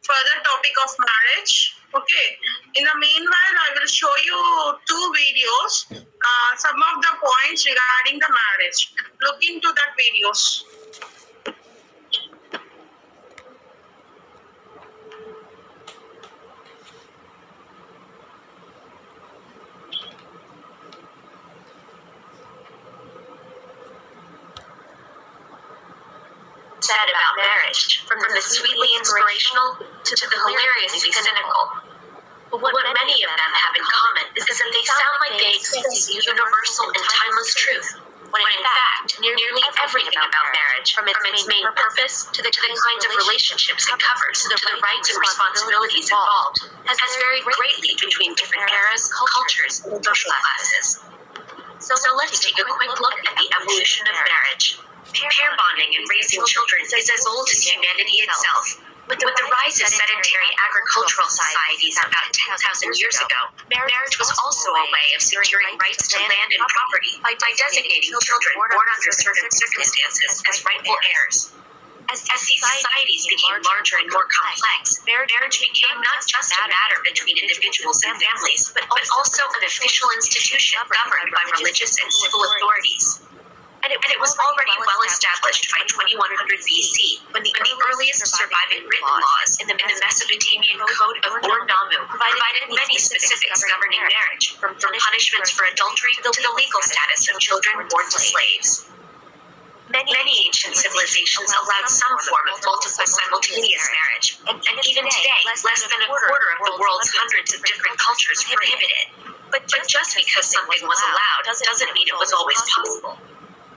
further topic of marriage. Okay. In the meanwhile, I will show you two videos, some of the points regarding the marriage. Look into that videos. Said about marriage, from the sweetly inspirational to the hilariously cynical. But what many of them have in common is that they sound like they express universal and timeless truth, when in fact, nearly everything about marriage, from its main purpose to the kinds of relationships it covers, to the rights and responsibilities involved, has varied greatly between different eras, cultures, and social classes. So let's take a quick look at the evolution of marriage. Pair bonding and raising children is as old as humanity itself. With the rise of sedentary agricultural societies about 10,000 years ago, marriage was also a way of securing rights to land and property by designating children born under certain circumstances as rightful heirs. As these societies became larger and more complex, marriage became not just a matter between individuals and families, but also an official institution governed by religious and civil authorities. And it was already well established by 2100 BC, when the earliest surviving written laws in the Mesopotamian Code of Ur-Nammu provided many specifics governing marriage, from punishments for adultery to the legal status of children born to slaves. Many ancient civilizations allowed some form of multiple simultaneous marriage, and even today, less than a quarter of the world's hundreds of different cultures prohibit it. But just because something was allowed doesn't mean it was always possible.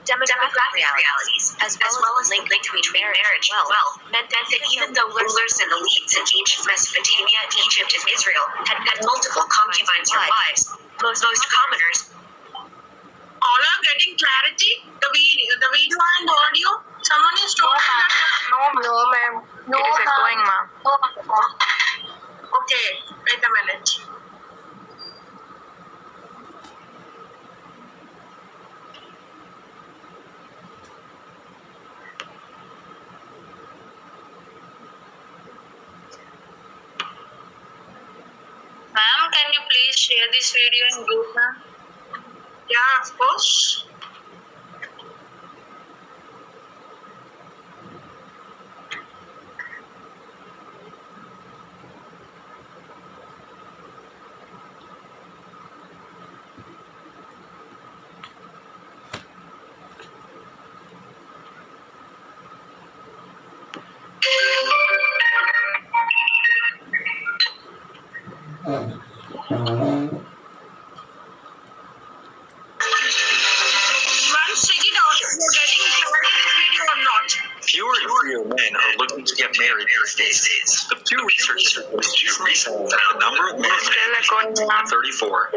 Demographic realities, as well as link between marriage and wealth, meant that even though rulers and elites in ancient Mesopotamia, Egypt, and Israel had multiple concubines or wives, most commoners. All are getting clarity? The video and the audio? Someone is told that. No, ma'am. It is echoing, ma'am. Okay, wait a minute. Ma'am, can you please share this video in group, ma'am? Yeah, of course. Once check it out. You're getting clarity in this video or not? Fewer and fewer men are looking to get married these days. The Pew Research recently found that the number of men Still echoing, ma'am. 34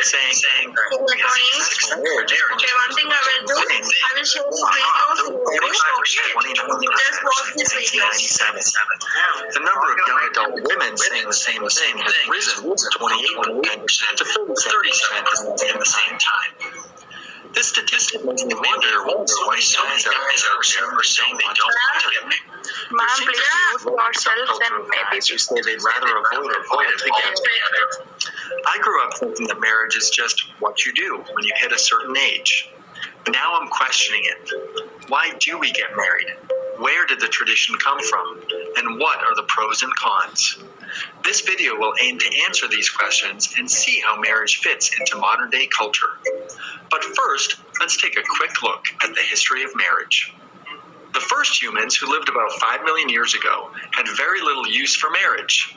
saying that successful marriage Okay, one thing I will do, I will show you videos in English. Just watch this video. The number of young adult women saying the same thing has risen from 28% to 37% in the same time. This statistic makes me wonder why so many guys are saying they don't want to get married. Ma'am, please mute yourself and maybe. Who say they'd rather avoid it altogether. I grew up thinking that marriage is just what you do when you hit a certain age. Now I'm questioning it. Why do we get married? Where did the tradition come from? And what are the pros and cons? This video will aim to answer these questions and see how marriage fits into modern day culture. But first, let's take a quick look at the history of marriage. The first humans, who lived about 5 million years ago, had very little use for marriage.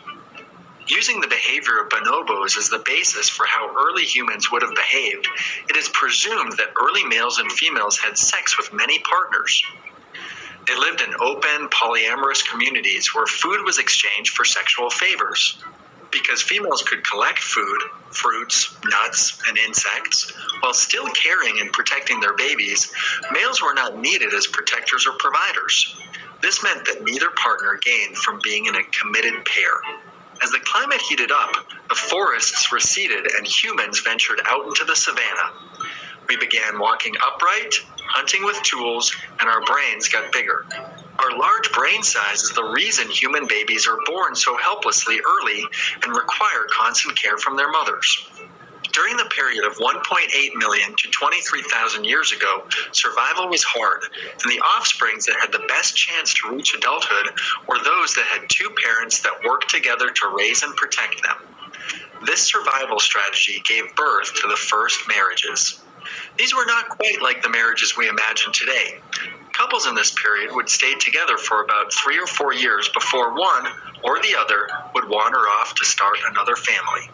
Using the behavior of bonobos as the basis for how early humans would have behaved, it is presumed that early males and females had sex with many partners. They lived in open, polyamorous communities where food was exchanged for sexual favors. Because females could collect food, fruits, nuts, and insects, while still caring and protecting their babies, males were not needed as protectors or providers. This meant that neither partner gained from being in a committed pair. As the climate heated up, the forests receded and humans ventured out into the savanna. We began walking upright, hunting with tools, and our brains got bigger. Our large brain size is the reason human babies are born so helplessly early and require constant care from their mothers. During the period of 1.8 million to 23,000 years ago, survival was hard, and the offsprings that had the best chance to reach adulthood were those that had two parents that worked together to raise and protect them. This survival strategy gave birth to the first marriages. These were not quite like the marriages we imagine today. Couples in this period would stay together for about 3 or 4 years before one or the other would wander off to start another family.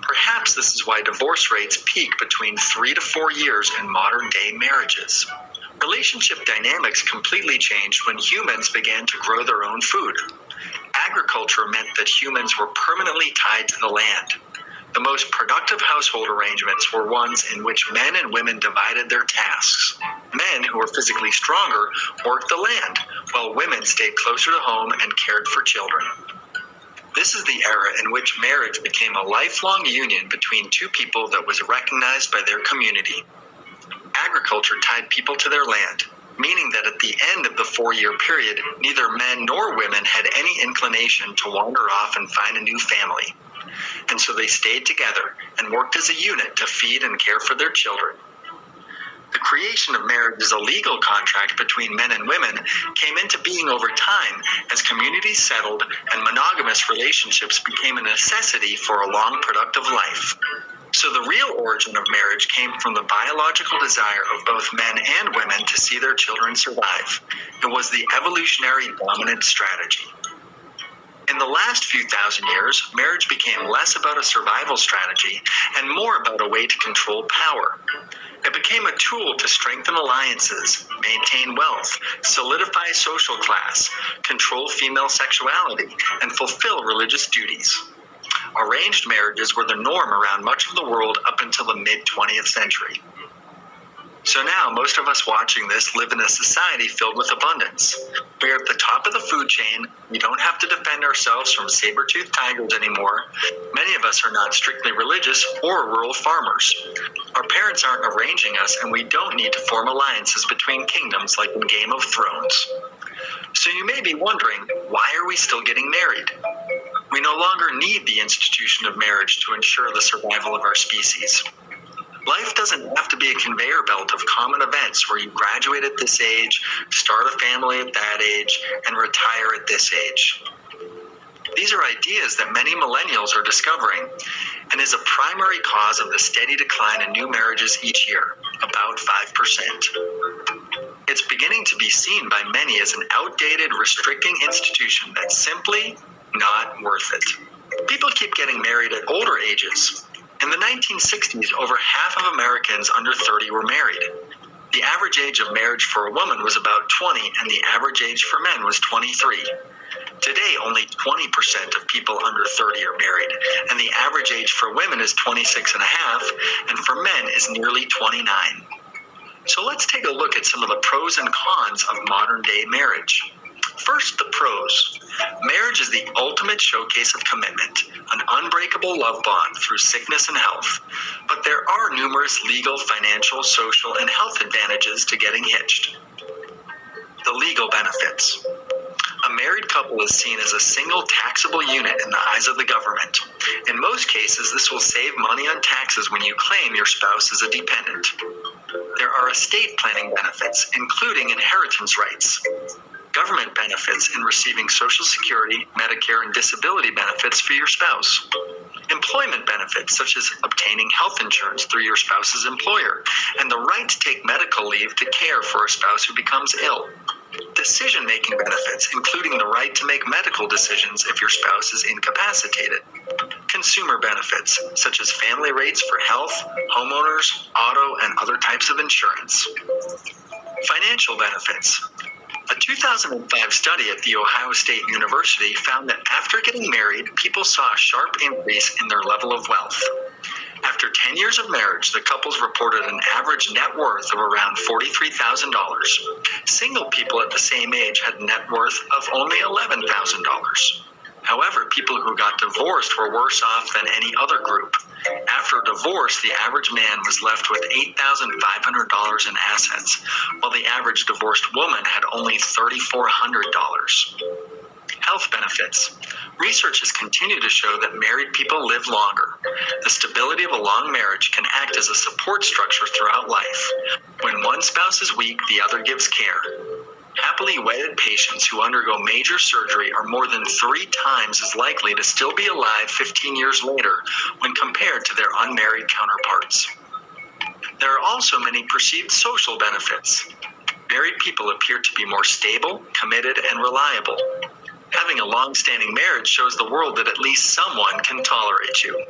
Perhaps this is why divorce rates peak between 3 to 4 years in modern-day marriages. Relationship dynamics completely changed when humans began to grow their own food. Agriculture meant that humans were permanently tied to the land. The most productive household arrangements were ones in which men and women divided their tasks. Men who were physically stronger worked the land, while women stayed closer to home and cared for children. This is the era in which marriage became a lifelong union between two people that was recognized by their community. Agriculture tied people to their land, meaning that at the end of the 4-year period, neither men nor women had any inclination to wander off and find a new family. And so they stayed together and worked as a unit to feed and care for their children. The creation of marriage as a legal contract between men and women came into being over time as communities settled and monogamous relationships became a necessity for a long, productive life. So the real origin of marriage came from the biological desire of both men and women to see their children survive. It was the evolutionary dominant strategy. In the last few thousand years, marriage became less about a survival strategy and more about a way to control power. It became a tool to strengthen alliances, maintain wealth, solidify social class, control female sexuality, and fulfill religious duties. Arranged marriages were the norm around much of the world up until the mid-20th century. So now, most of us watching this live in a society filled with abundance. We are at the top of the food chain. We don't have to defend ourselves from saber-toothed tigers anymore. Many of us are not strictly religious or rural farmers. Our parents aren't arranging us, and we don't need to form alliances between kingdoms like in Game of Thrones. So you may be wondering, why are we still getting married? We no longer need the institution of marriage to ensure the survival of our species. Life doesn't have to be a conveyor belt of common events where you graduate at this age, start a family at that age, and retire at this age. These are ideas that many millennials are discovering and is a primary cause of the steady decline in new marriages each year, about 5%. It's beginning to be seen by many as an outdated, restricting institution that's simply not worth it. People keep getting married at older ages. In the 1960s, over half of Americans under 30 were married. The average age of marriage for a woman was about 20, and the average age for men was 23. Today, only 20% of people under 30 are married, and the average age for women is 26 and a half, and for men is nearly 29. So let's take a look at some of the pros and cons of modern-day marriage. First, the pros. Marriage is the ultimate showcase of commitment, an unbreakable love bond through sickness and health. But there are numerous legal, financial, social, and health advantages to getting hitched. The legal benefits. A married couple is seen as a single taxable unit in the eyes of the government. In most cases, this will save money on taxes when you claim your spouse is a dependent. There are estate planning benefits, including inheritance rights. Government benefits in receiving Social Security, Medicare, and disability benefits for your spouse. Employment benefits, such as obtaining health insurance through your spouse's employer, and the right to take medical leave to care for a spouse who becomes ill. Decision-making benefits, including the right to make medical decisions if your spouse is incapacitated. Consumer benefits, such as family rates for health, homeowners, auto, and other types of insurance. Financial benefits. A 2005 study at The Ohio State University found that after getting married, people saw a sharp increase in their level of wealth. After 10 years of marriage, the couples reported an average net worth of around $43,000. Single people at the same age had a net worth of only $11,000. However, people who got divorced were worse off than any other group. After divorce, the average man was left with $8,500 in assets, while the average divorced woman had only $3,400. Health benefits. Research has continued to show that married people live longer. The stability of a long marriage can act as a support structure throughout life. When one spouse is weak, the other gives care. Happily wedded patients who undergo major surgery are more than 3 times as likely to still be alive 15 years later when compared to their unmarried counterparts. There are also many perceived social benefits. Married people appear to be more stable, committed, and reliable. Having a long-standing marriage shows the world that at least someone can tolerate you.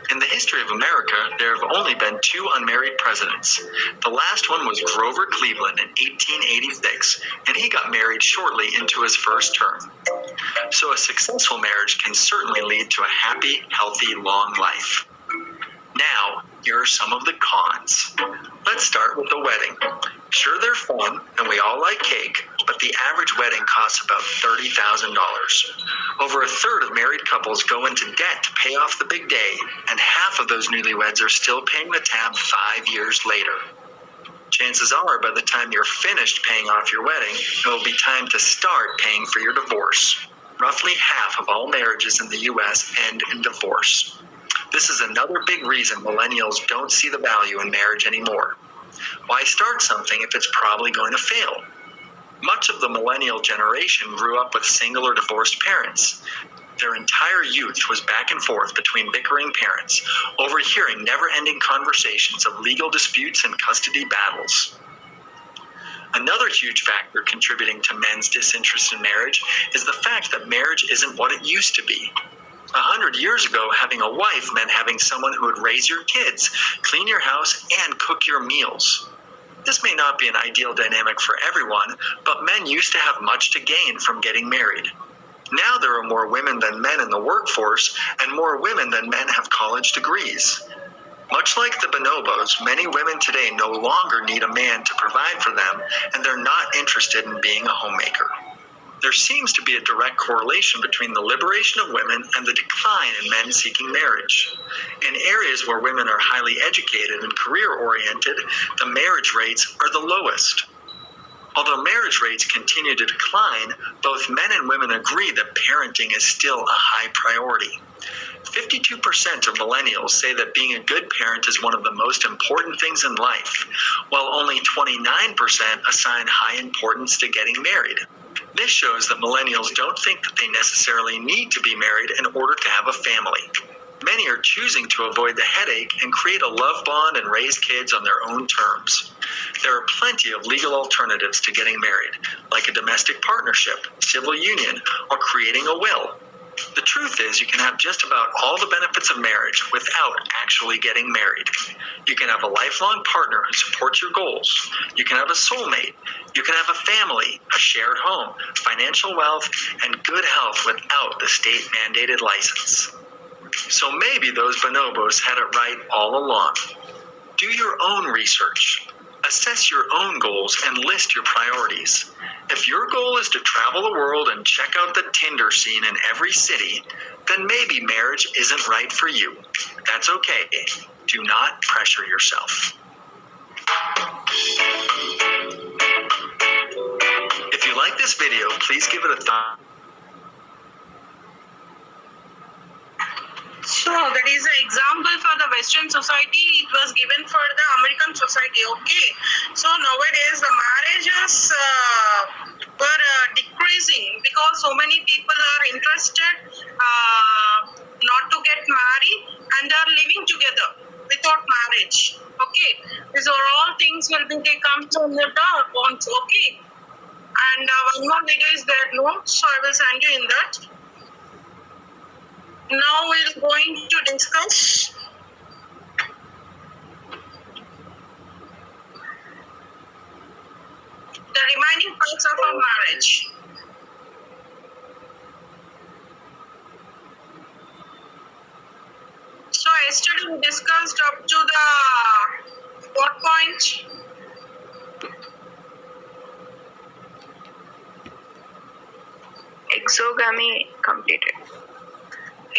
In the history of America, there have only been 2 unmarried presidents. The last one was Grover Cleveland in 1886, and he got married shortly into his first term. So a successful marriage can certainly lead to a happy, healthy, long life. Now, here are some of the cons. Let's start with the wedding. Sure, they're fun, and we all like cake, but the average wedding costs about $30,000. Over a third of married couples go into debt to pay off the big day, and half of those newlyweds are still paying the tab 5 years later. Chances are, by the time you're finished paying off your wedding, it will be time to start paying for your divorce. Roughly half of all marriages in the U.S. end in divorce. This is another big reason millennials don't see the value in marriage anymore. Why start something if it's probably going to fail? Much of the millennial generation grew up with single or divorced parents. Their entire youth was back and forth between bickering parents, overhearing never-ending conversations of legal disputes and custody battles. Another huge factor contributing to men's disinterest in marriage is the fact that marriage isn't what it used to be. 100 years ago, having a wife meant having someone who would raise your kids, clean your house, and cook your meals. This may not be an ideal dynamic for everyone, but men used to have much to gain from getting married. Now there are more women than men in the workforce, and more women than men have college degrees. Much like the bonobos, many women today no longer need a man to provide for them, and they're not interested in being a homemaker. There seems to be a direct correlation between the liberation of women and the decline in men seeking marriage. In areas where women are highly educated and career-oriented, the marriage rates are the lowest. Although marriage rates continue to decline, both men and women agree that parenting is still a high priority. 52% of millennials say that being a good parent is one of the most important things in life, while only 29% assign high importance to getting married. This shows that millennials don't think that they necessarily need to be married in order to have a family. Many are choosing to avoid the headache and create a love bond and raise kids on their own terms. There are plenty of legal alternatives to getting married, like a domestic partnership, civil union, or creating a will. The truth is, you can have just about all the benefits of marriage without actually getting married. You can have a lifelong partner who supports your goals. You can have a soulmate. You can have a family, a shared home, financial wealth, and good health without the state-mandated license. So maybe those bonobos had it right all along. Do your own research. Assess your own goals and list your priorities. If your goal is to travel the world and check out the Tinder scene in every city, then maybe marriage isn't right for you. That's okay. Do not pressure yourself. If you like this video, please give it a thumb. So that is an example for the Western society. It was given for the American society. Okay. So nowadays the marriages were decreasing because so many people are interested not to get married and they are living together without marriage. Okay. These are all things will be they come to the points. Okay. And one more video is there. No, so I will send you in that. Now we're going to discuss the remaining parts of our marriage. So yesterday we discussed up to the what point? exogamy completed.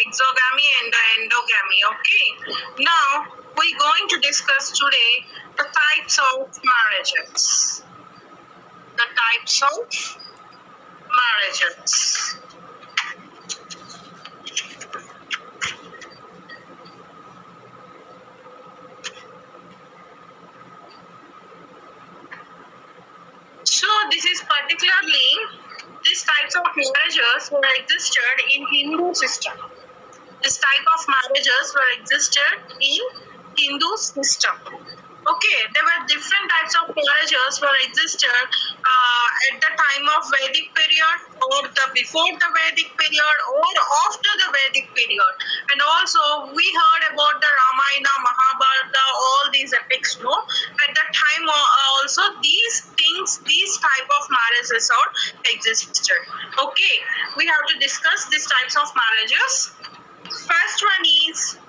Exogamy and the endogamy. Okay. Now we're going to discuss today the types of marriages. The types of marriages. So this is particularly these types of marriages were existed in Hindu system. This type of marriages were existed in Hindu system. Okay, there were different types of marriages were existed at the time of Vedic period, or the before the Vedic period, or after the Vedic period. And also we heard about the Ramayana, Mahabharata, all these epics. No, at that time also these things, these type of marriages are existed. Okay, we have to discuss these types of marriages. First one is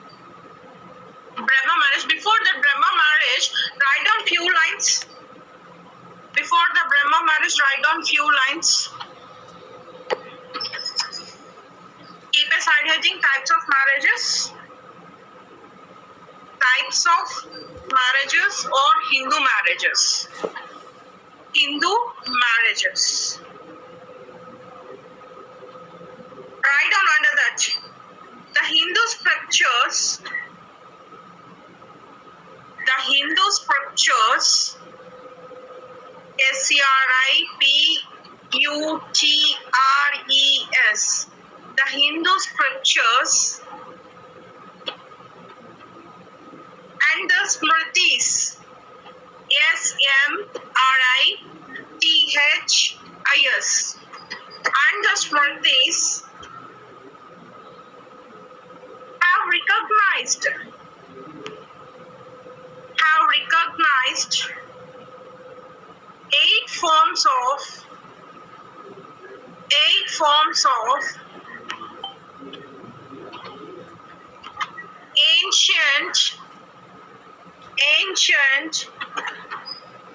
Brahma marriage. Before the Brahma marriage, write down few lines. Before the Brahma marriage, write down few lines. Keep a side heading, types of marriages. Types of marriages or Hindu marriages. Hindu marriages. Write down under that. The Hindu scriptures scriptures, the Hindu scriptures and the Smritis, Smritis, and the Smritis have recognized 8 forms of ancient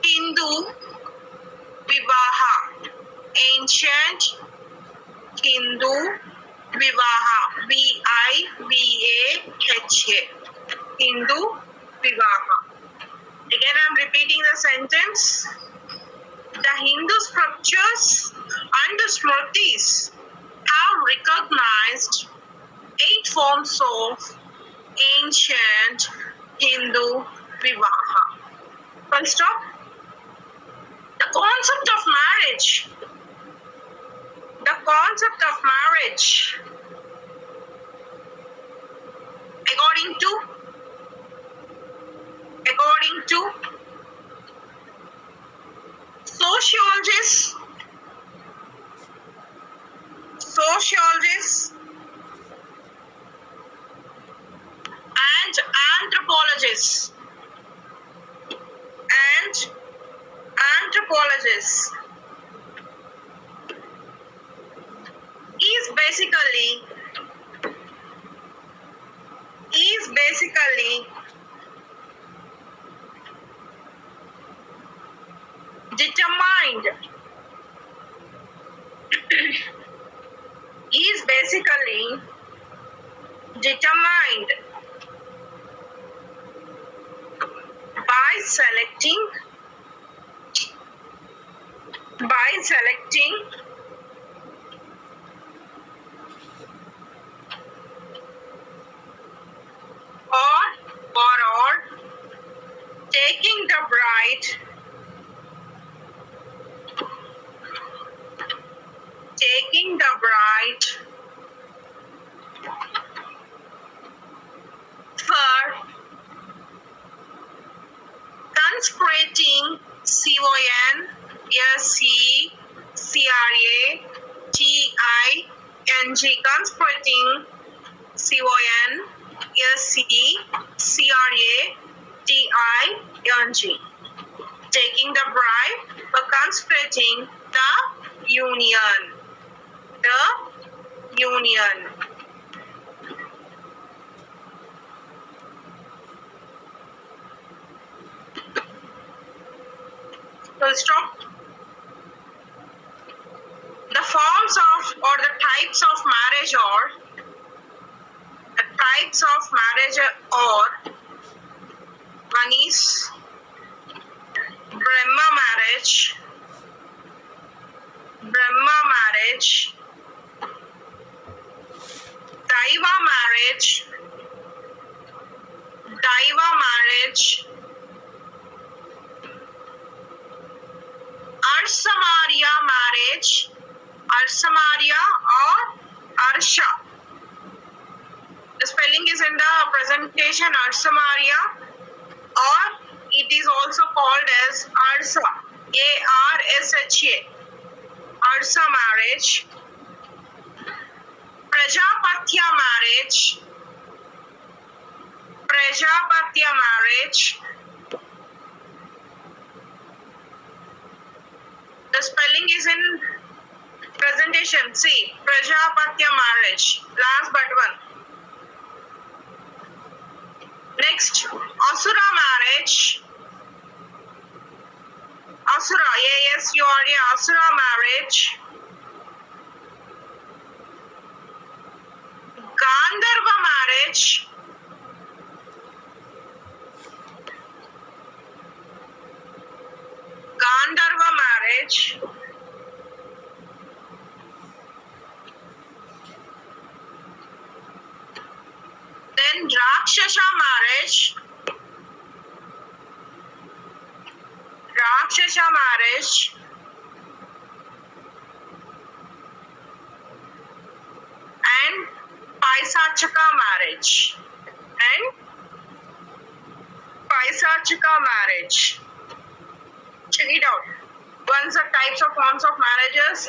Hindu Vivaha. Ancient Hindu Vivaha. Vivaha. Hindu Vivaha. Again, I'm repeating the sentence. The Hindu scriptures and the Smritis have recognized 8 forms of ancient Hindu Vivaha. Full stop. The concept of marriage. According to sociologists and anthropologists is basically determined by selecting or taking the bride for consecrating consecrating taking the bride for consecrating the union. Full stop. The forms of or the types of marriage are one is Brahma marriage, Daiva marriage, Arsamaria or Arsha. The spelling is in the presentation, Arsamaria, or it is also called as Arsa, Arsha, Arsa marriage, Prajapatya marriage. The spelling is in presentation. See, Prajapatya marriage. Last but one. Next, Asura marriage. Asura, Asura marriage. Gandharva marriage. Then Rakshasa marriage. And Paisachika marriage. Check it out. Once the types of forms of marriages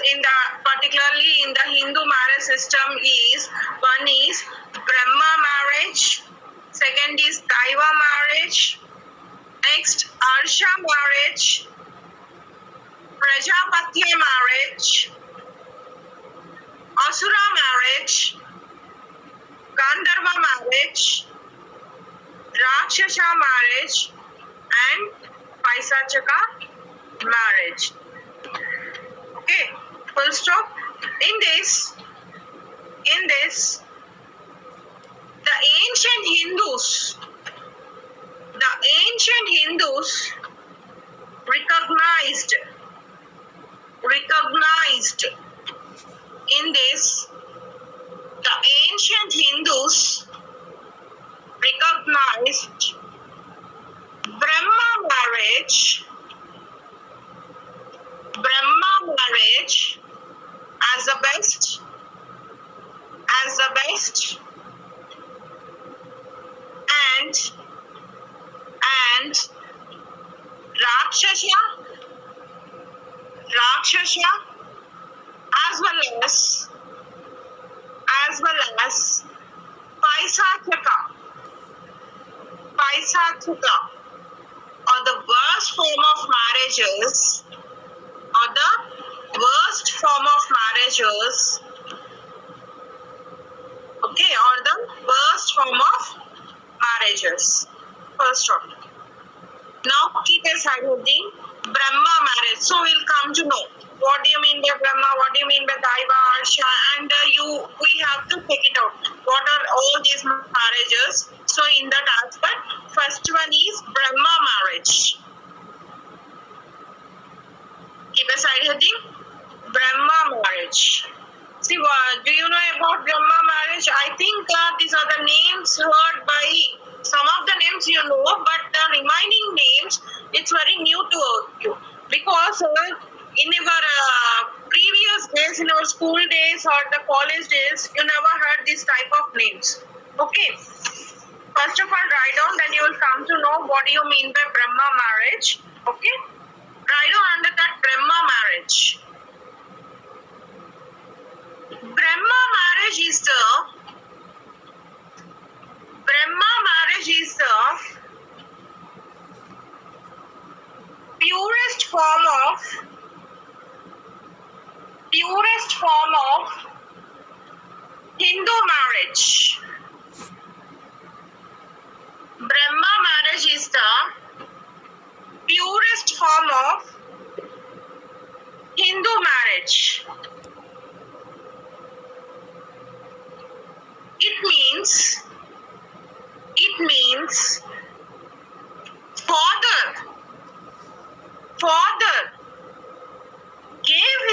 particularly in the Hindu marriage system is, one is Brahma marriage, second is Daiva marriage, next Arsha marriage, Prajapatya marriage, Asura marriage, Gandharva marriage, Rakshasa marriage, and Paisachika marriage. Okay, full stop. In this, the ancient Hindus recognized in this, the ancient Hindus recognized Brahma marriage as the best, and Rakshasa as well as Paisachika are the worst form of marriages, First stop. Now keep aside heading Brahma marriage. So we'll come to know what do you mean by Brahma, what do you mean by Daiva, Arsha, and we have to check it out. What are all these marriages? So in that aspect, first one is Brahma marriage. Keep aside heading Brahma marriage. See, do you know about Brahma marriage? I think these are the names heard by some of the names you know, but the remaining names, it's very new to you. Because in our previous days, in our school days or the college days, you never heard this type of names. Okay. First of all, write down, then you will come to know what do you mean by Brahma marriage. Okay. Write down under that Brahma marriage. Brahma marriage is the purest form of Hindu marriage. Brahma marriage is the purest form of Hindu marriage.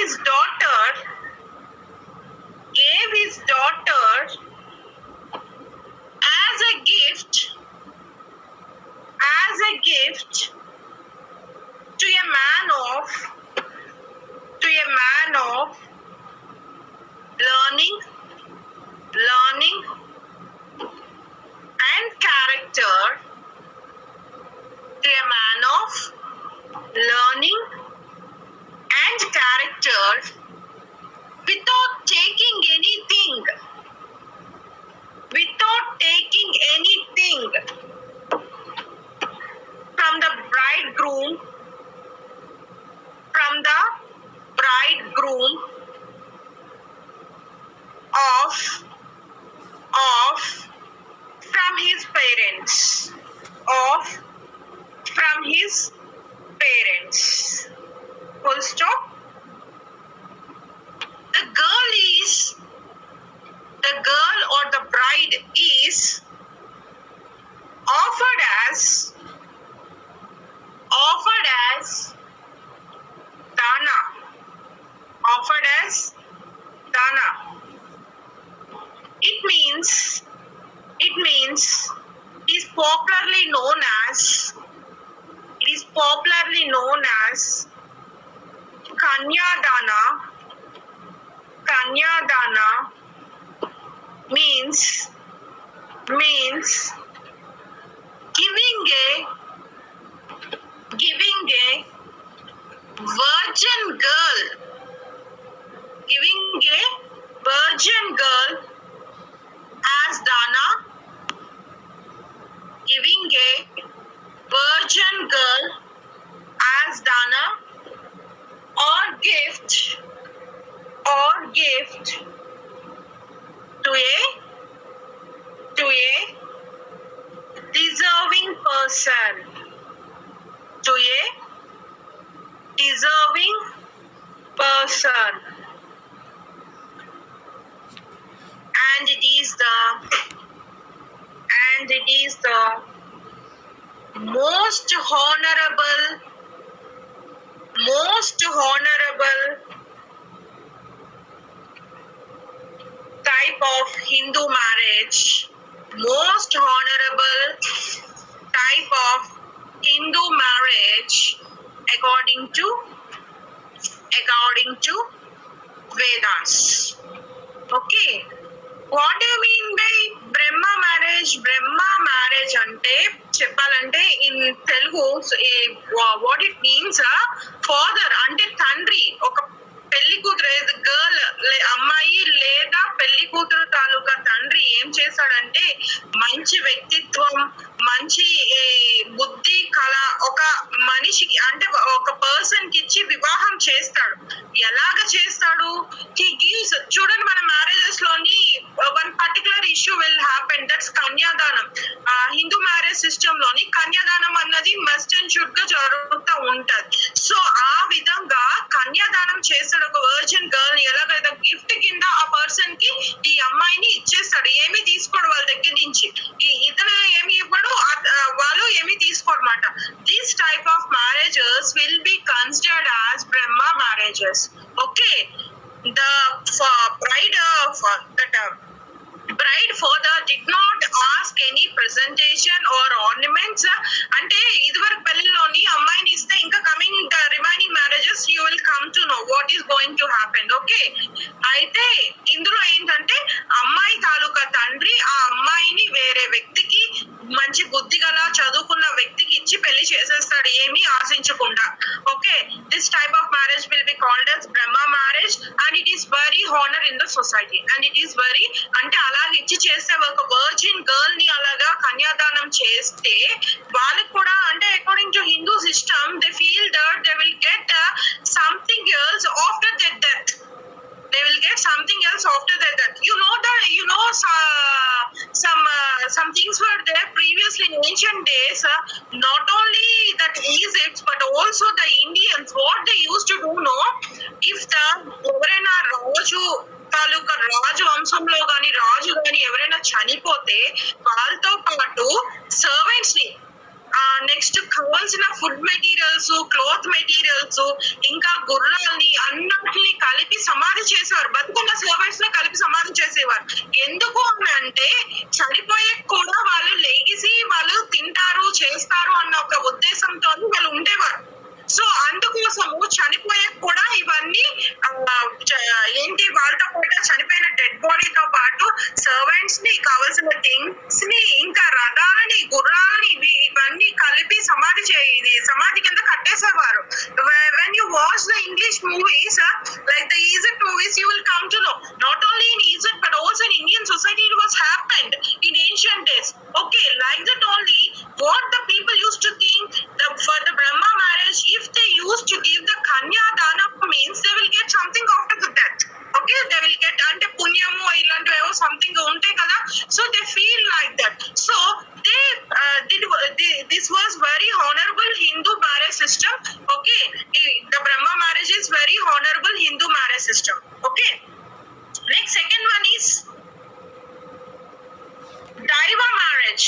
his daughter as a gift to a man of learning and character, to a man of learning and character, without taking anything from the bridegroom from his parents. Full stop. The girl or the bride is offered as dana. It means is popularly known as Kanyadana means giving a virgin girl as dana, or gift to a deserving person, and it is the most honorable type of Hindu marriage, according to Vedas. Okay. What do you mean by Brahma marriage? Brahma marriage ante చెప్పాలంటే in Telugu what it means father అంటే తండ్రి ఒక పెళ్లి కూతురు girl అమ్మాయి లేదా పెళ్లి కూతురు తాలూకా తండ్రి ఏం చేశాడంటే మంచి వ్యక్తిత్వం, మంచి బుద్ధి కళ ఒక మనిషికి అంటే ఒక పర్సన్ కి ఇచ్చి వివాహం చేస్తాడు. ఎలాగ చేస్తాడు? he gives, చూడండి మన మ్యారేజెస్ లోని one particular issue will happen, that's కన్యాదానం. హిందూ మ్యారేజ్ సిస్టమ్ లోని కన్యాదానం అన్నది మస్ట్ అండ్ షుడ్ గా జరుగుతూ ఉంటది. సో ఆ విధంగా కన్యాదానం చేస్తాడు. ఒక వర్జిన్ గర్ల్ ని ఎలాగైతే గిఫ్ట్ కింద ఆ పర్సన్ కి ఈ అమ్మాయిని ఇచ్చేస్తాడు. ఏమి తీసుకోడు వాళ్ళ దగ్గర నుంచి, ఇతను ఏమి ఇవ్వడు, వాళ్ళు ఏమి తీసుకోడమాట. This type of marriages will be considered as Brahma marriages. Okay. The bride father did not ask any presentation or ornaments. అంటే ఇదివరకు పెళ్లిలోని అమ్మాయిని ఇస్తే ఇంకా coming remaining marriages you will come to know what is going to happen. Okay. అయితే ఇందులో ఏంటంటే అమ్మాయి తాలూకా తండ్రి ఆ అమ్మాయిని వేరే వ్యక్తికి, మంచి బుద్ధి గల చదువుకున్న వ్యక్తికి ఇచ్చి పెళ్లి చేసేస్తాడు ఏమీ ఆశించకుండా. Okay. This type of marriage will be called as Brahma marriage and it is very honor in the society and it is very అంటే అలాగే ఇచ్చి చేస్తే ఒక వర్జిన్ గర్ల్ ని అలాగా కన్యాదానం చేస్తే వాళ్ళకి కూడా అంటే according to Hindu system they feel that they will get something else after their death. They will get something else after their death. Some things were there previously in ancient days. Not only that Egypt, but also the Indians, what they used to do, if the ఎవరైనా రాజు తాలూకా రాజు వంశంలో గాని రాజు గాని ఎవరైనా చనిపోతే వాళ్ళతో పాటు servants ని next కావాల్సిన ఫుడ్ మెటీరియల్స్, క్లాత్ మెటీరియల్స్, ఇంకా గుర్రాల్ని అన్నిటిని చేసేవారు, బతుకున్న సర్వెంట్స్ లో కలిపి సమాధి చేసేవారు. ఎందుకు అని అంటే చనిపోయే కూడా వాళ్ళు లెగిసి వాళ్ళు తింటారు చేస్తారు అన్న ఒక ఉద్దేశంతో వాళ్ళు ఉండేవారు. సో అందుకోసము చనిపోయే కూడా ఇవన్నీ ఏంటి వాళ్ళతో పాటు చనిపోయిన డెడ్ బాడీతో పాటు సర్వెంట్స్ ని, కావాల్సిన థింగ్స్ ని, ఇంకా రథాలని, గుర్రాలని ఇవన్నీ కలిపి సమాధి కింద కట్టేసేవారు. When you watch the English movies like the Egypt movies, you will come to know not only in Egypt but also in Indian society it was happened in ancient days. Okay, like that only what the people used to think for the Brahma marriage, if they used to give the Kanya Dana means they will get something after the death. Okay, they will get ante punyamu ilantivo something unte kada, so they feel like that. So they this was very honorable Hindu marriage system. Okay, the Brahma marriage is very honorable Hindu marriage system. Okay, next second one is Daiva marriage.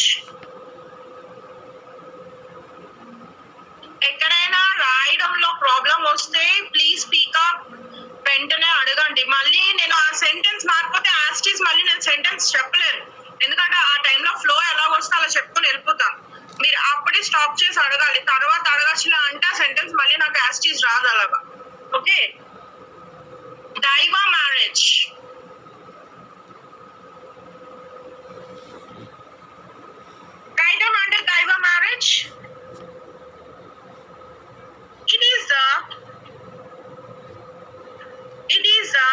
ఎక్కడైనా రాయడంలో problem వస్తే please speak up, వెంటనే అడగండి. మళ్ళీ నేను ఆ sentence మారిపోతే యాస్టీస్ మళ్ళీ నేను సెంటెన్స్ చెప్పలేను, ఎందుకంటే ఆ టైంలో ఫ్లో ఎలా వస్తే అలా చెప్పుకొని వెళ్ళిపోతాను. మీరు అప్పుడే స్టాప్ చేసి అడగాలి, తర్వాత అడగచ్చులా అంటే ఆ సెంటెన్స్ మళ్ళీ నాకు యాస్టీస్ రాదు అలాగా. ఓకే, దైవ marriage. Write down under Daiva marriage. It is the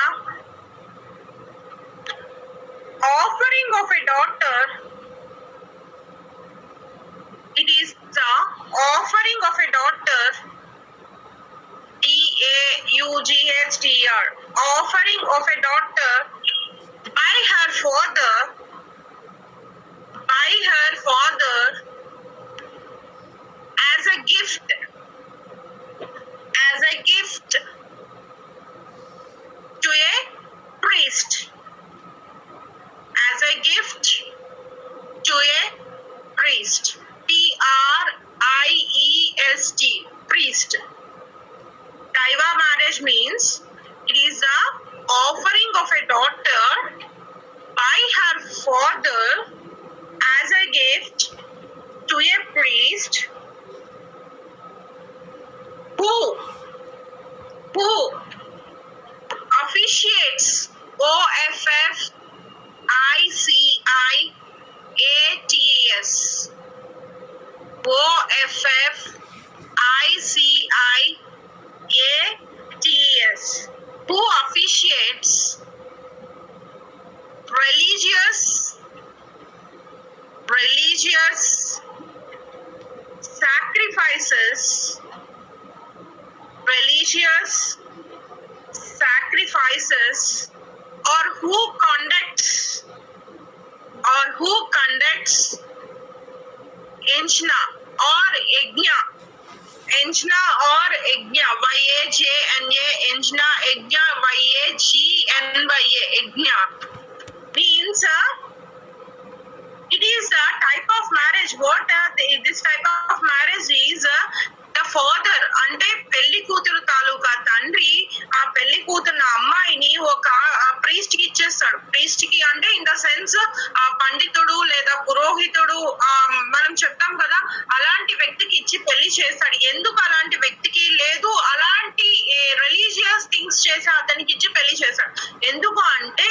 offering of a daughter. It is the offering of a daughter. DAUGHTR. Offering of a daughter by her father. As a gift to a priest. As a gift to a priest. PRIEST. Priest. Daiva marriage means it is the offering of a daughter by her father as a gift to a priest who officiates OFFICIATS, who officiates religious sacrifices or who conducts Enjna or Yajna, Enjna, Enjna, Yajna means it is a type of marriage. What this type of marriage is, the father అంటే పెళ్లి కూతురు తాలూకా తండ్రి ఆ పెళ్లి కూతురు అమ్మాయిని ఒక priest కి ఇచ్చేస్తాడు. ప్రీస్ట్ కి అంటే ఇన్ ద సెన్స్ ఆ పండితుడు లేదా పురోహితుడు మనం చెప్తాం కదా, అలాంటి వ్యక్తికి ఇచ్చి పెళ్లి చేస్తాడు. ఎందుకు అలాంటి వ్యక్తికి లేదు, అలాంటి రిలీజియస్ థింగ్స్ చేసి అతనికి ఇచ్చి పెళ్లి చేస్తాడు. ఎందుకు అంటే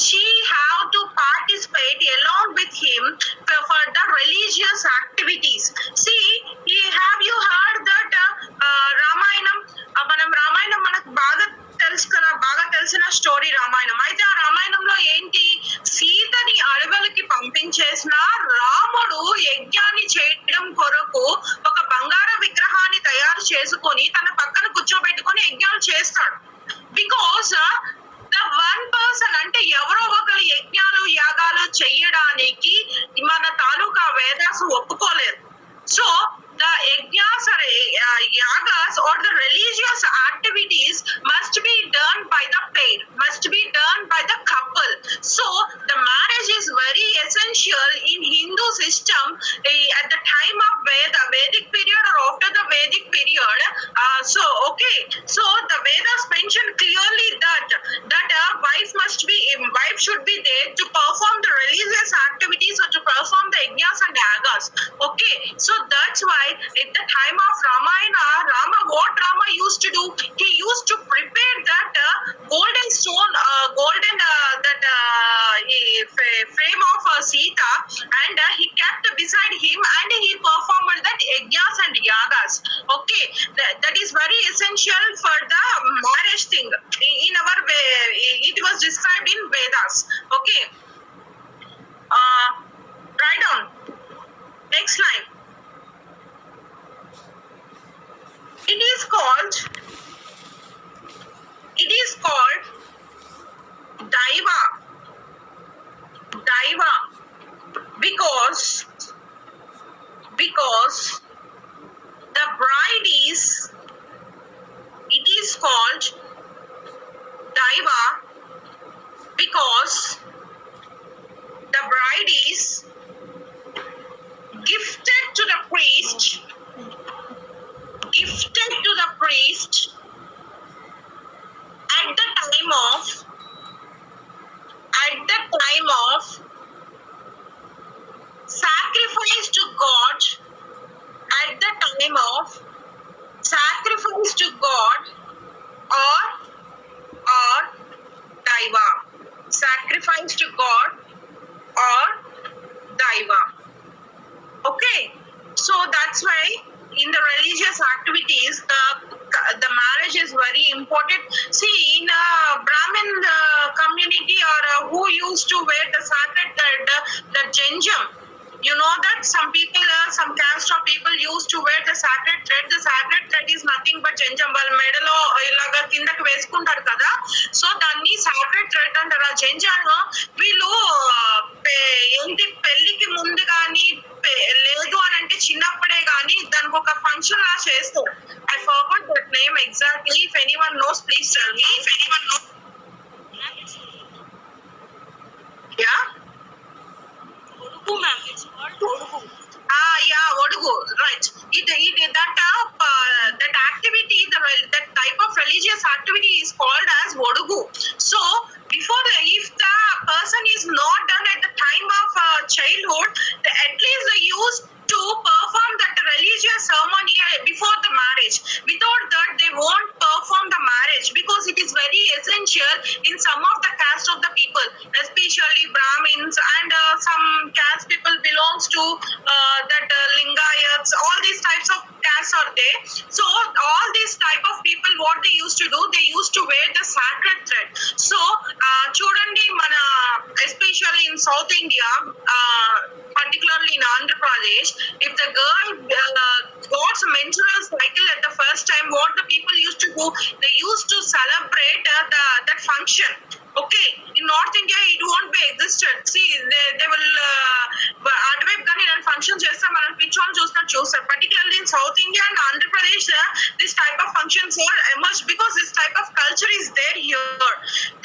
she have to participate along with him for the religious activities. See, have you heard that Ramayanam? మనం రామాయణం మనకు బాగా తెలుసు కదా, బాగా తెలిసిన స్టోరీ రామాయణం. అయితే ఆ రామాయణంలో ఏంటి, సీతని అడవులకి పంపించేసిన రాముడు యజ్ఞాన్ని చేయడం కొరకు ఒక బంగారు విగ్రహాన్ని తయారు చేసుకొని తన పక్కన కూర్చోబెట్టుకొని యజ్ఞాలు చేస్తాడు. బికాస్ ద వన్ పర్సన్ అంటే ఎవరో ఒకరు యజ్ఞాలు యాగాలు చెయ్యడానికి మన తాలూకా వేదాసు ఒప్పుకోలేదు. So the yajnas or yagas or the religious activities must be done by the pair, must be done by the couple. So the marriage is very essential in Hindu system at the time of Vedic period or after the Vedic period. So the Vedas described in Vedas. Okay. Write down. Next line. It is called Daiva. Because the bride is, it is called Daiva because the bride is gifted to the priest at the time of sacrifice to God, or Daiva. Sacrifice to God or Daiva. Okay, so that's why in the religious activities, the marriage is very important. See, in a Brahmin community or who used to wear the sacred thread, the genjam. You know that some people, some caste of people used to wear the sacred thread. The sacred thread is nothing but genjam. వాళ్ళ మెడలో ఇలాగా కిందకి వేసుకుంటారు కదా, so దాన్ని sacred thread అంటారు. ఆ జంజాను వీళ్ళు ఏంటి పెళ్లికి ముందు కానీ లేదు అని అంటే చిన్నప్పుడే కానీ దానికి ఒక ఫంక్షన్ లా చేస్తారు. I forgot that name exactly. If anyone knows please tell me. If anyone knows. Yeah Odugu, ma'am. It's called Odugu. Yeah, Odugu. Right. That activity, that type of religious activity is called as Odugu. So, if the person is not done at the time of childhood, at least they used to perform that religious ceremony before the marriage. Without that, they won't perform the marriage because it is very essential in some of the caste of the people, especially Brahmins and some caste people belongs to that Lingayats. All these types of castes are there. So all these type of people, what they used to do, they used to wear the sacred thread. So chudandi mana, especially in South India, particularly in Andhra Pradesh, if the girl got menstrual cycle at the first time, what the people used to do, they used to celebrate that function. Okay, in North India it won't be existed. See, they will అటువైపు కానీ ఇలాంటి function చేస్తే మనం పిచ్చోని చూస్తారు. Particularly in South India and Andhra Pradesh, this type of functions are emerged because this type of culture is there here.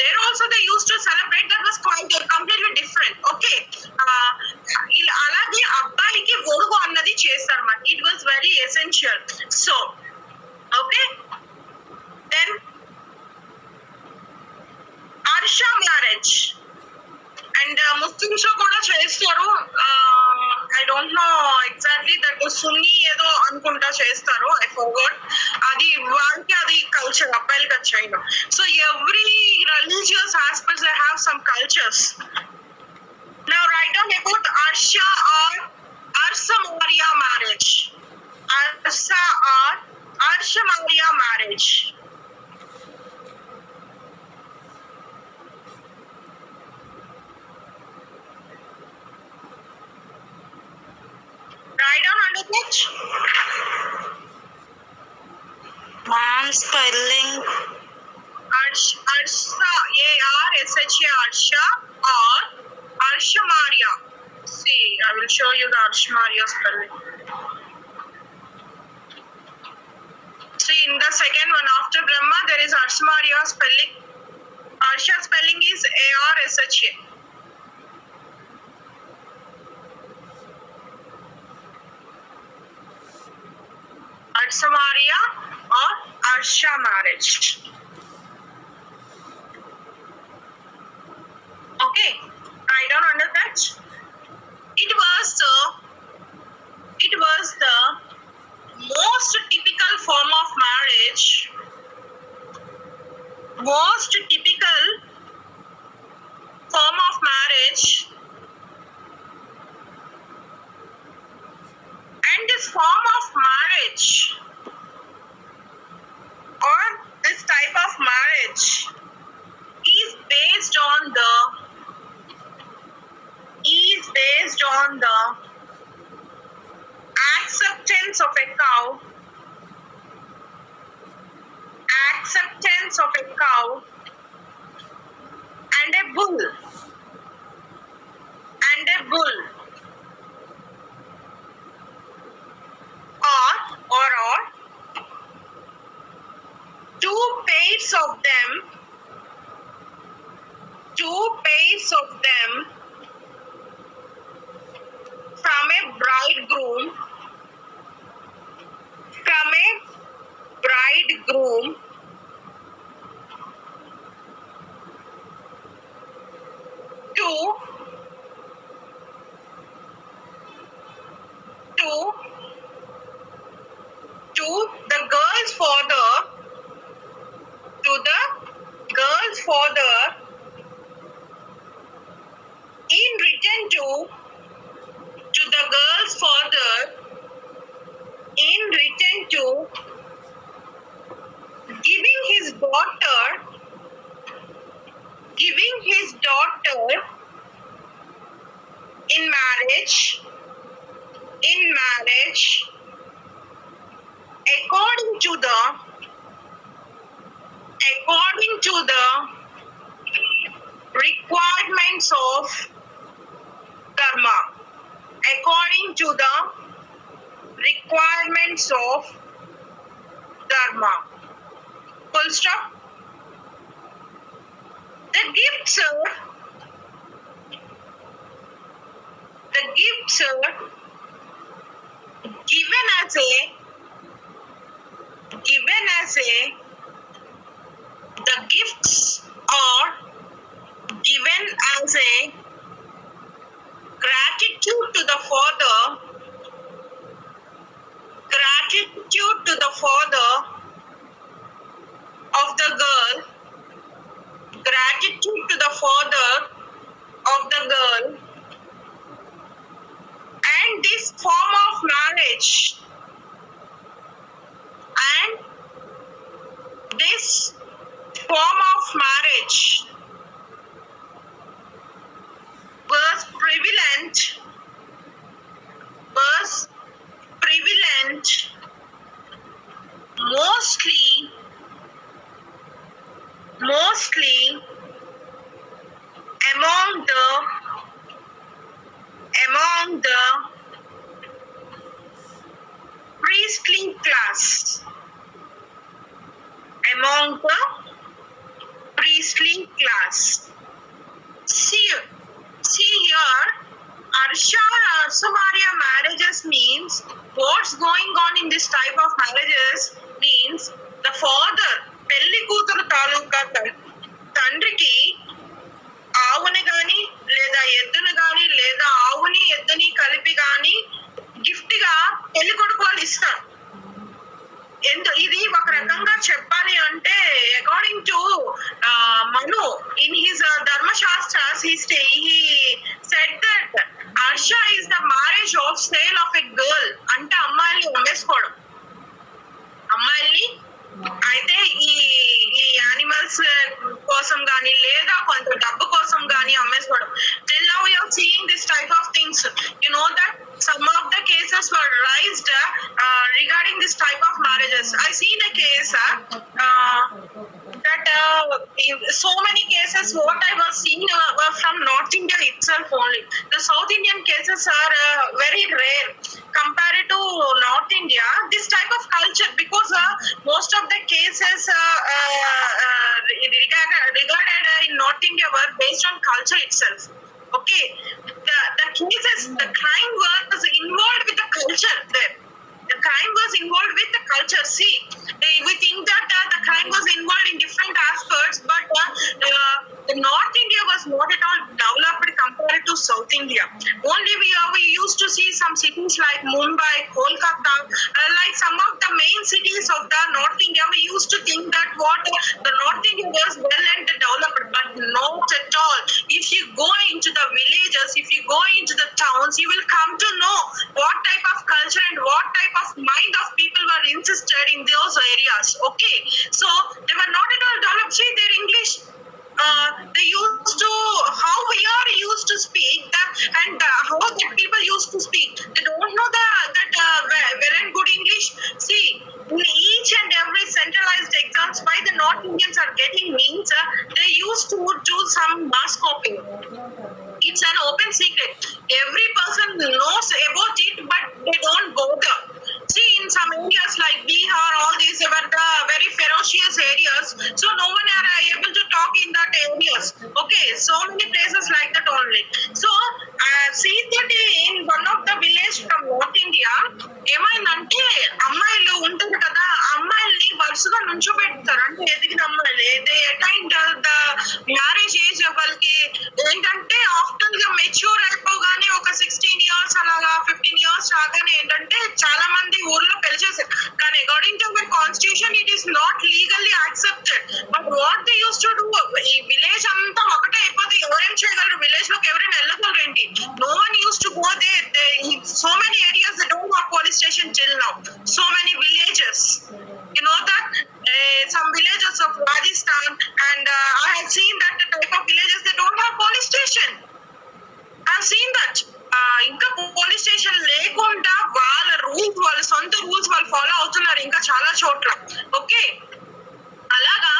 There also they used to celebrate. That was quite completely different. Okay, అలాగే అబ్బాయికి ఒడుగు అన్నది చేస్తారు మరి. It was very essential. So, okay, then Arsha marriage. And Muslims కూడా చేస్తారు. I don't know exactly, that సున్నీ ఏదో అనుకుంటా చేస్తారు. I forgot. అది వాళ్ళకి అది కల్చర్, అబ్బాయిలకి అది చేయడం. So every religious aspects they have some cultures. Now write down about Arsha or Arsa Maria marriage. Arsa or Arsha Maria marriage. Write down under that. Ma'am, spelling. Arsha, A-R-S-H-A, Arsha or Arsha Maria. See, I will show you the Arsha Maria spelling. See, in the second one after Brahma, there is Arsha Maria spelling. Arsha spelling is A-R-S-H-A. Arsha Maria or Arsha marriage. Okay, write down under that. It was the most typical form of marriage. Most typical form of marriage. And this form of marriage or this type of marriage is based of a cow and a bull. And a bull. Or two pairs of them from a bridegroom to the girl's father in return to the girl's father in return to giving his daughter in marriage according to the requirements of dharma. According to the requirements of dharma. Full stop. The gifts are given as a gratitude to the father of the girl, and this form of marriage was prevalent mostly among the priestly class. See here, Arsha Sumaria marriages means what's going on in this type of marriages means the father పెళ్లి కూతురు తాలూకా తండ్రికి ఆవుని గాని లేదా ఎద్దును గాని లేదా ఆవుని ఎద్దుని కలిపి గాని గిఫ్ట్ గా పెళ్లి కొడుకు వాళ్ళు ఇస్తారు. ఇది ఒక రకంగా చెప్పాలి అంటే according to Manu in his Dharma Shastras he said that Arsha is the marriage of sale of a girl అంటే అమ్మాయిల్ని అమ్మేసుకోవడం. అమ్మాయిల్ని అయితే ఈ యానిమల్స్ కోసం గానీ లేదా కొంత డబ్బు కోసం గానీ అమ్మేసుకోవడం. Till now we are seeing this type of things. You know that some of the cases were raised regarding this type of marriages. I seen a case that in so many cases what I was seeing were from North India itself only. The South Indian cases are very rare compared to North India. This type of culture, because most of the cases regarded in North India were based on culture itself. Okay, the cases, the crime was involved with the culture there. The crime was involved with the culture. See, we think that the crime was involved in different aspects, but the North India was not at all developed compared to South India. Only we used to see some cities like Mumbai, Kolkata, like some of the main cities of the North India. We used to think that the North India was well and developed, but not at all. If you go into the villages, if you go into the towns, you will come to know what type of culture and what type of mind of people were insisted in those areas. Okay, so they were not at all developed. See, their English, they used to how we are used to speak and how the people used to speak. They don't know that well and good English. See, in each and every centralized exams by the North Indians are areas. Okay, so many places like that only. So I have seen that in one of the village from North India, ఏమైందంటే అమ్మాయిలు ఉంటారు కదా, అమ్మాయిల్ని వరుసగా నుంచోబెడతారు. అంటే ఎదిగిన అమ్మాయిలు they attain the marriage age వాళ్ళకి ఏంటంటే ఆఫ్టర్ గా మెచ్యూర్ అయిపోగానే ఒక 16 years అలాగా 15 years రాగానే ఏంటంటే చాలా మంది ఊర్లో పెళ్లి చేశారు. కానీ according to our constitution it is not legally accepted. But what they use to do, ఈ విలేజ్ అంతా ఒకటే అయిపోతే ఎవరేం చేయగలరు? విలేజ్ లోకి ఎవరైనా వెళ్ళగలరు ఏంటి? No one use to go there. So many areas they don't have police station till now. So many villages, you know that some villages of Rajasthan and I have seen that the type of villages they don't have police station. I have seen that. ఇంకా police station లేకుండా వాళ్ళ rules, వాళ్ళ సొంత rules వాళ్ళు follow అవుతున్నారు ఇంకా చాలా చోట్ల. ఓకే, అలాగా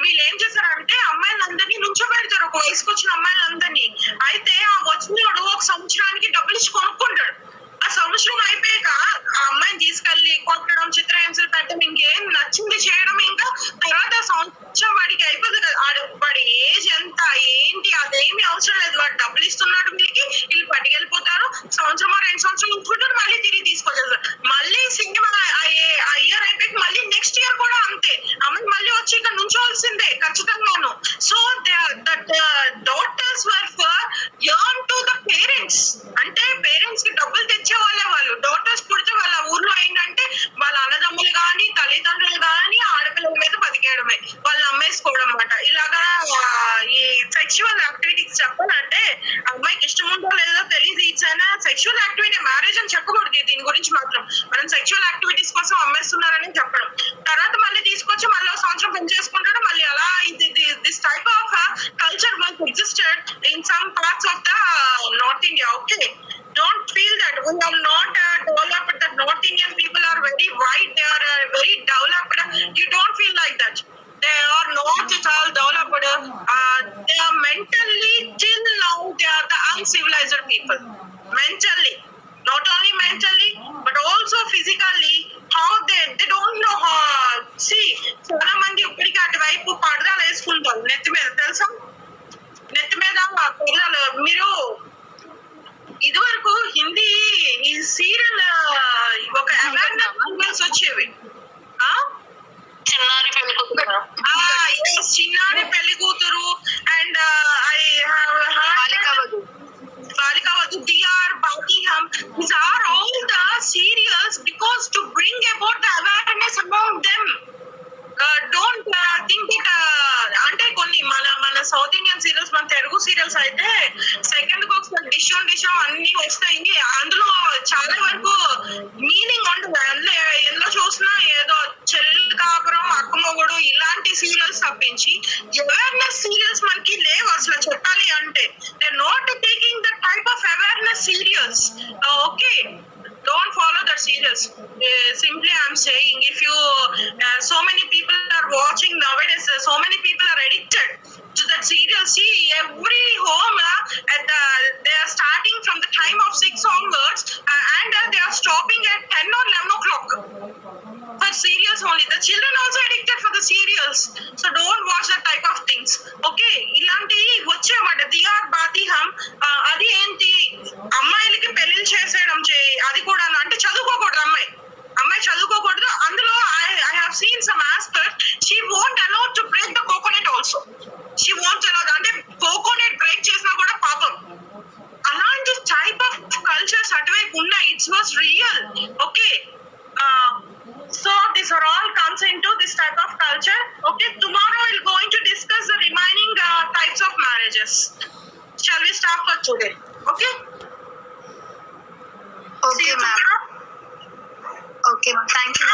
వీళ్ళు ఏం చేశారంటే అమ్మాయిలందరినీ నుంచోబెడతారు, ఒక వయసుకు వచ్చిన అమ్మాయిలందరినీ. అయితే ఆ వచ్చినోడు ఒక సంవత్సరానికి డబ్బులు ఇచ్చి కొనుక్కుంటాడు. ఆ సంవత్సరం అయిపోయాక ఆ అమ్మాయిని తీసుకెళ్లి కొట్టడం, చిత్రహింసలు పెట్టడం, ఇంకేం నచ్చింది చేయడం. ఇంకా తర్వాత సంవత్సరం వాడికి అయిపోతుంది కదా, వాడి ఏజ్ ఎంత ఏంటి అదేమి అవసరం లేదు. వాడు డబ్బులు ఇస్తున్నాడు వీళ్ళకి, వీళ్ళు పట్టుకెళ్ళిపోతారు. సంవత్సరం 2 సంవత్సరాలు ఉంచుకుంటారు, మళ్ళీ తిరిగి తీసుకొచ్చేస్తారు. మళ్ళీ సింగం ఇయర్ అయిపోయి మళ్ళీ నెక్స్ట్ ఇయర్ కూడా అంతే. అమ్మాయి మళ్ళీ వచ్చి ఇక్కడ నుంచోవాల్సిందే ఖచ్చితంగాను. So daughters were for earn to the parents. అంటే పేరెంట్స్ కి డబ్బులు తెచ్చే వాళ్ళే వాళ్ళు. డాటర్స్ పుడితే వాళ్ళ ఊర్లో ఏంటంటే వాళ్ళ అన్నదమ్ములు కానీ తల్లిదండ్రులు కానీ ఆడపిల్లల మీద బతికేయడమే, వాళ్ళు అమ్మేసుకోవడం అన్నమాట. ఇలాగా ఈ సెక్షువల్ యాక్టివిటీస్ చెప్పాలంటే అమ్మాయికి ఇష్టం ఉందో లేదో తెలియదు. ఇచ్చైనా సెక్షువల్ యాక్టివిటీ మ్యారేజ్ అని చెప్పకూడదు. దీని గురించి మాత్రం మనం సెక్షువల్ యాక్టివిటీస్ కోసం అమ్మేస్తున్నారని చెప్పడం. తర్వాత మళ్ళీ తీసుకొచ్చి మళ్ళీ సంవత్సరం పెంచేసుకుంటాడు. మళ్ళీ అలా this type of culture was existed in some parts of the north India. Okay, don't feel that we are not developed, that North Indian people are very white, they are very developed. You don't feel like that. They are not at all developed. They are mentally, till now they are the uncivilized people. Mentally, not only mentally but also physically. How they don't know how. See, చాలా మంది ఇప్పటికీ అటువైపు పడదాలు వేసుకుంటారు నెత్తి మీద, తెలుసా? నెత్తి మీద పడదాలు. మీరు ఇదివరకు హిందీ ఈ సీరియల్ ఒక అవేర్నెస్ వచ్చేవి. చిన్నారి పెళ్లి కూతురు, చిన్నారి పెళ్లి కూతురు and బాలికావధు, DR, Bati Hum. These are all the serials because to bring about the awareness among them. Don't think that అంటే కొన్ని మన సౌత్ ఇండియన్ సీరియల్స్, మన తెలుగు సీరియల్స్ అయితే సెకండ్ కు ఒకసారి డిష్ అన్ని వస్తాయి. అందులో చాలా వరకు మీనింగ్ ఉండదు. అందులో ఎందులో చూసినా ఏదో చెల్లెలు కాపురం, అక్కమొగుడు ఇలాంటి సీరియల్స్ తప్పించి అవేర్నెస్ సీరియల్స్ మనకి లేవు అసలు చెప్పాలి అంటే. They not taking the type of awareness serials. Okay, don't follow that serials. Simply I'm saying, if you so many people are watching nowadays, so many people are addicted to that serial. See, every home they are starting from the time of 6 onwards and they are stopping at 10 or 11 o'clock for serials only. The children also addicted for the serials, so don't watch that type of things. Okay, ఇలాంటి వచ్చేమాట DR, Bati Hum. అది ఏంటి, అమ్మాయిలకి పెళ్లిళ్ళు చేసేయడం అది కూడా అంటే చదువుకోకూడదు. అమ్మాయి చదువుకోకూడదు. అందులో I have seen some aspect, she won't allow to break the coconut also. She won't allow, అంటే కోకోనట్ బ్రేక్ చేసినా కూడా పాపం. అలాంటి టైప్ ఆఫ్ కల్చర్స్ అటువైపు ఉన్నాయి. It's was real. Okay, so these are all comes into this type of culture. Okay, tomorrow we're going to discuss the remaining types of marriages. Shall we start for today? Okay, Okay, ma'am. Okay, ma'am. Thank you, ma'am.